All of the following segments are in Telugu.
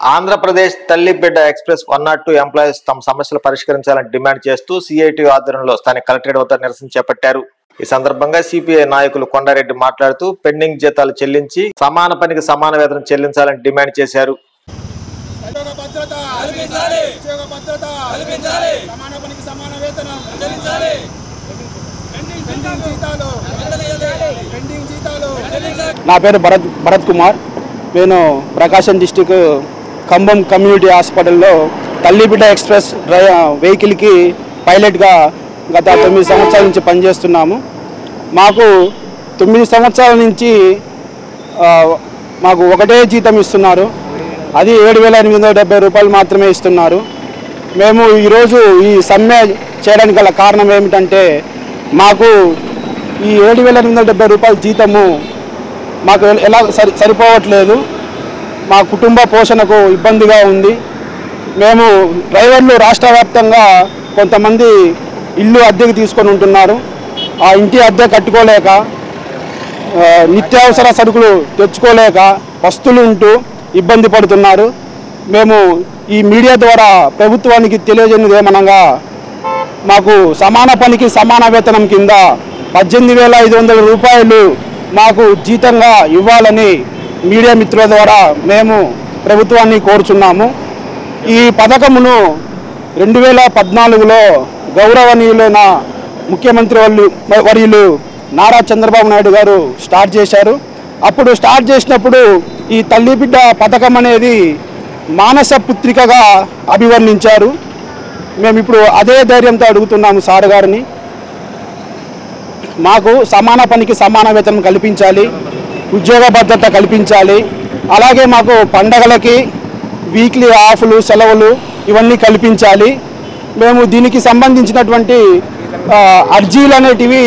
ఆంధ్రప్రదేశ్ తల్లి బిడ్డ ఎక్స్ప్రెస్ 102 ఎంప్లాయీస్ తమ సమస్యలు పరిష్కరించాలని డిమాండ్ చేస్తూ సిఐటి ఆధ్వర్యంలో స్థానిక కలెక్టరేట్ వద్ద నిరసన చేపట్టారు. ఈ సందర్భంగా సిపిఐ నాయకులు కొండారెడ్డి మాట్లాడుతూ పెండింగ్ జీతాలు చెల్లించి సమాన పనికి సమాన వేతనం చెల్లించాలని డిమాండ్ చేశారు. నా పేరు భరత్ కుమార్. నేను ప్రకాశం డిస్టిక్ ఖమ్మం కమ్యూనిటీ హాస్పిటల్లో తల్లి బిడ్డ ఎక్స్ప్రెస్ వెహికల్కి పైలట్గా గత 9 సంవత్సరాల నుంచి పనిచేస్తున్నాము. మాకు 9 సంవత్సరాల నుంచి మాకు ఒకటే జీతం ఇస్తున్నారు. అది 7,870 రూపాయలు మాత్రమే ఇస్తున్నారు. మేము ఈరోజు ఈ సమ్మె చేయడానికి గల కారణం ఏమిటంటే మాకు ఈ 7,870 రూపాయల జీతము మాకు ఎలా సరిపోవట్లేదు. మా కుటుంబ పోషణకు ఇబ్బందిగా ఉంది. మేము డ్రైవర్లు రాష్ట్ర వ్యాప్తంగా కొంతమంది ఇల్లు అద్దెకు తీసుకొని ఉంటున్నారు. ఆ ఇంటి అద్దె కట్టుకోలేక నిత్యావసర సరుకులు తెచ్చుకోలేక పస్తులు ఉంటూ ఇబ్బంది పడుతున్నారు. మేము ఈ మీడియా ద్వారా ప్రభుత్వానికి తెలియజేయనిది ఏమనగా మాకు సమాన పనికి సమాన వేతనం కింద 18,500 రూపాయలు మాకు జీతంగా ఇవ్వాలని మీడియా మిత్రుల ద్వారా మేము ప్రభుత్వాన్ని కోరుచున్నాము. ఈ పథకమును 2014లో గౌరవనీయులైన ముఖ్యమంత్రి వర్యులు నారా చంద్రబాబు నాయుడు గారు స్టార్ట్ చేశారు. అప్పుడు స్టార్ట్ చేసినప్పుడు ఈ తల్లి బిడ్డ పథకం అనేది మానస పుత్రికగా అభివర్ణించారు. మేము ఇప్పుడు అదే ధైర్యంతో అడుగుతున్నాము సార్ గారిని, మాకు సమాన పనికి సమాన వేతనం కల్పించాలి, ఉద్యోగ భద్రత కల్పించాలి. అలాగే మాకు పండగలకి వీక్లీ ఆఫ్లు సెలవులు ఇవన్నీ కల్పించాలి. మేము దీనికి సంబంధించినటువంటి అర్జీలు అనేటివి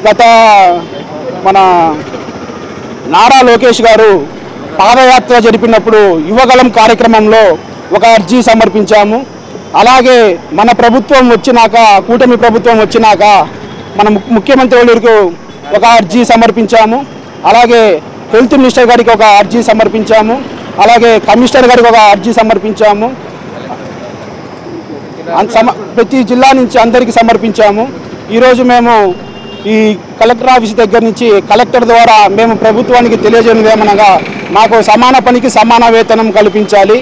గత మన నారా లోకేష్ గారు పాదయాత్ర జరిపినప్పుడు యువగలం కార్యక్రమంలో ఒక అర్జీ సమర్పించాము. అలాగే మన ప్రభుత్వం వచ్చినాక, కూటమి ప్రభుత్వం వచ్చినాక మన ముఖ్యమంత్రి వాళ్ళకు ఒక అర్జీ సమర్పించాము. అలాగే హెల్త్ మినిస్టర్ గారికి ఒక అర్జీ సమర్పించాము. అలాగే కమిషనర్ గారికి ఒక అర్జీ సమర్పించాము. ప్రతి జిల్లా నుంచి అందరికీ సమర్పించాము. ఈరోజు మేము ఈ కలెక్టర్ ఆఫీస్ దగ్గర నుంచి కలెక్టర్ ద్వారా మేము ప్రభుత్వానికి తెలియజేయనిది ఏమనగా మాకు సమాన పనికి సమాన వేతనం కల్పించాలి.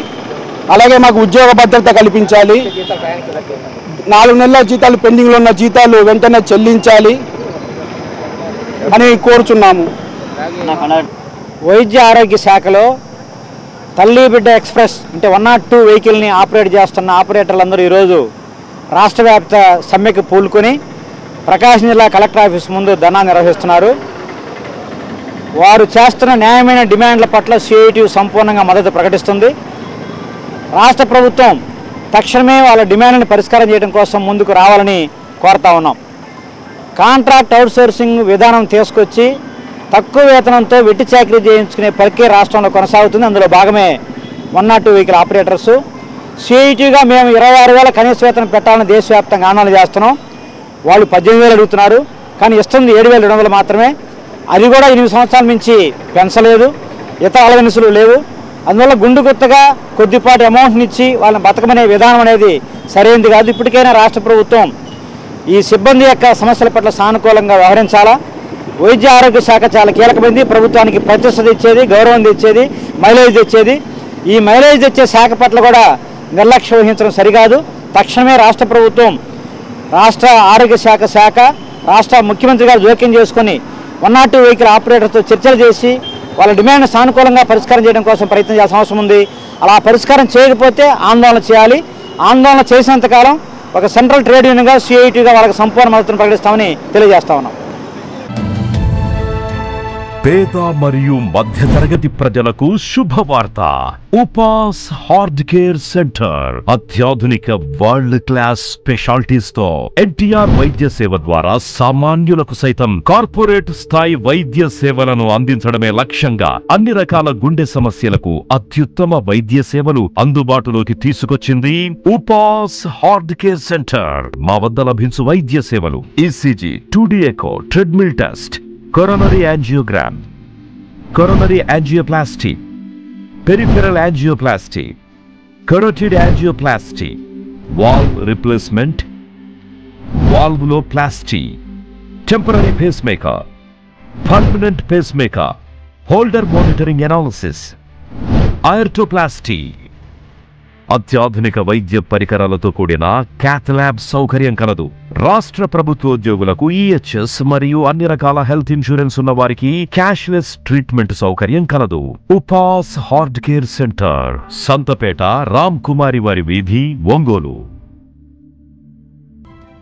అలాగే మాకు ఉద్యోగ భద్రత కల్పించాలి. 4 నెలల జీతాలు పెండింగ్లో ఉన్న జీతాలు వెంటనే చెల్లించాలి అని కోరుచున్నాము. వైద్య ఆరోగ్య శాఖలో తల్లి బిడ్డ ఎక్స్ప్రెస్ అంటే 102 వెహికల్ని ఆపరేట్ చేస్తున్న ఆపరేటర్లందరూ ఈరోజు రాష్ట్ర వ్యాప్త సమ్మెకు పూనుకొని ప్రకాశం జిల్లా కలెక్టర్ ఆఫీస్ ముందు ధర్నా నిర్వహిస్తున్నారు. వారు చేస్తున్న న్యాయమైన డిమాండ్ల పట్ల సిఐటి సంపూర్ణంగా మద్దతు ప్రకటిస్తుంది. రాష్ట్ర ప్రభుత్వం తక్షణమే వాళ్ళ డిమాండ్ని పరిష్కారం చేయడం కోసం ముందుకు రావాలని కోరుతా ఉన్నాం. కాంట్రాక్ట్ అవుట్సోర్సింగ్ విధానం తీసుకొచ్చి తక్కువ వేతనంతో వెట్టి చాకరీ చేయించుకునే ప్రక్రియ రాష్ట్రంలో కొనసాగుతుంది. అందులో భాగమే 102 వెహికల్ ఆపరేటర్సు. సిఐటిగా మేము 26,000 కనీస వేతనం పెట్టాలని దేశవ్యాప్తంగా ఆందోళన చేస్తున్నాం. వాళ్ళు 18,000 అడుగుతున్నారు, కానీ ఇస్తుంది 7,200 మాత్రమే. అది కూడా 8 సంవత్సరాల నుంచి పెంచలేదు, ఇతర అలవెన్సులు లేవు. అందువల్ల గుండు గుత్తగా కొద్దిపాటి అమౌంట్ని ఇచ్చి వాళ్ళని బతకమనే విధానం అనేది సరైనది కాదు. ఇప్పటికైనా రాష్ట్ర ప్రభుత్వం ఈ సిబ్బంది యొక్క సమస్యల పట్ల సానుకూలంగా వ్యవహరించాలా. వైద్య ఆరోగ్య శాఖ చాలా కీలకమైంది. ప్రభుత్వానికి ప్రతిష్ట తెచ్చేది, గౌరవం తెచ్చేది, మైలేజ్ తెచ్చేది. ఈ మైలేజ్ తెచ్చే శాఖ పట్ల కూడా నిర్లక్ష్యం వహించడం సరికాదు. తక్షణమే రాష్ట్ర ప్రభుత్వం, రాష్ట్ర ఆరోగ్య శాఖ రాష్ట్ర ముఖ్యమంత్రి గారు జోక్యం చేసుకొని 102 వెహికల్ ఆపరేటర్తో చర్చలు చేసి వాళ్ళ డిమాండ్ సానుకూలంగా పరిష్కారం చేయడం కోసం ప్రయత్నం చేయాల్సిన అవసరం ఉంది. అలా పరిష్కారం చేయకపోతే ఆందోళన చేయాలి. ఆందోళన చేసినంతకాలం ఒక సెంట్రల్ ట్రేడ్ యూనియన్గా సిఐటిగా వాళ్ళకి సంపూర్ణ మద్దతును ప్రకటిస్తామని తెలియజేస్తా ఉన్నాం. పేద మరియు మధ్యతరగతి ప్రజలకు శుభవార్త. ఉపాస్ హార్ట్ కేర్ సెంటర్ అత్యాధునిక వరల్డ్ క్లాస్ స్పెషాలిటీస్ తో ఎన్టీఆర్ వైద్య సేవ ద్వారా సామాన్యులకు సైతం కార్పొరేట్ స్థాయి వైద్య సేవలను అందించడమే లక్ష్యంగా అన్ని రకాల గుండె సమస్యలకు అత్యుత్తమ వైద్య సేవలు అందుబాటులోకి తీసుకొచ్చింది ఉపాస్ హార్ట్ కేర్ సెంటర్. మా వద్ద లభించు వైద్య సేవలు ECG, 2D echo, treadmill test, coronary angiogram, coronary angioplasty, peripheral angioplasty, carotid angioplasty, valve replacement, valvuloplasty, temporary pacemaker, permanent pacemaker, Holter monitoring analysis, arthroplasty, అత్యాధునిక వైద్య పరికరాలతో కూడిన క్యాథ్ ల్యాబ్ సౌకర్యం కలదు. రాష్ట్ర ప్రభుత్వోద్యోగులకు ఈహెచ్ఎస్ మరియు అన్ని రకాల హెల్త్ ఇన్సూరెన్స్ ఉన్న వారికి క్యాష్లెస్ ట్రీట్మెంట్ సౌకర్యం కలదు. Upas heart care center, Santhapeta, Ram Kumari వారి వీధి, ఒంగోలు.